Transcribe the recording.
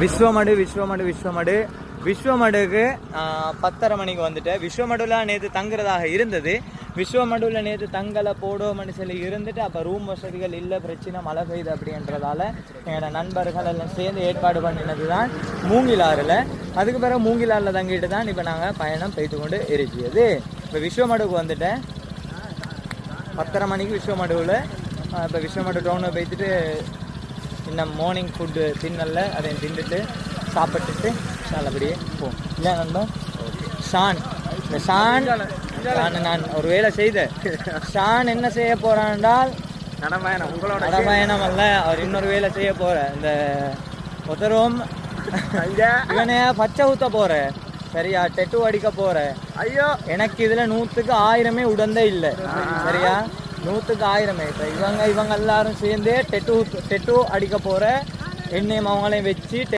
விஸ்வமடுக்கு 10:30 மணிக்கு வந்துட்டேன். விஸ்வமடுவில் நேற்று தங்குறதாக இருந்தது. விஸ்வமடுவில் நேற்று தங்கலை போடுவோம்னு சொல்லி இருந்துட்டு அப்போ ரூம் வசதிகள் இல்லை, பிரச்சனை மழை பெய்யுது அப்படின்றதால எங்களோட நண்பர்கள் எல்லாம் சேர்ந்து ஏற்பாடு பண்ணினது தான் மூங்கிலாறில். அதுக்கு பிறகு மூங்கிலாறில் தங்கிட்டு தான் இப்போ நாங்கள் பயணம் பெய்து கொண்டு இருக்கிறது. இப்போ விஸ்வமடுக்கு வந்துட்டேன் 10:30 மணிக்கு விஸ்வமடுவில். இப்போ விஸ்வமடு டவுனை போய்த்துட்டு இன்னும் மார்னிங் ஃபுட்டு தின்னல, அதையும் தின்னுட்டு சாப்பிட்டுட்டு நல்லபடியே போவோம். இல்லை நண்பா ஷான், இந்த ஷான் நான் ஒரு வேலை செய்தேன். ஷான் என்ன செய்ய போறான் என்றால் நடப்பயணம் அல்ல, அவர் இன்னொரு வேலை செய்ய போற. இந்த ஒருத்தரும் இவனே பச்சை ஊத்த போற, சரியா, டெட்டு அடிக்க போற. ஐயோ எனக்கு இதுல 100க்கு 1000 உடந்தே இல்லை, சரியா, 100க்கு 1000. இப்போ இவங்க எல்லாரும் சேர்ந்து டெட்டு அடிக்க போற. என்னையும் அவங்களையும் வச்சு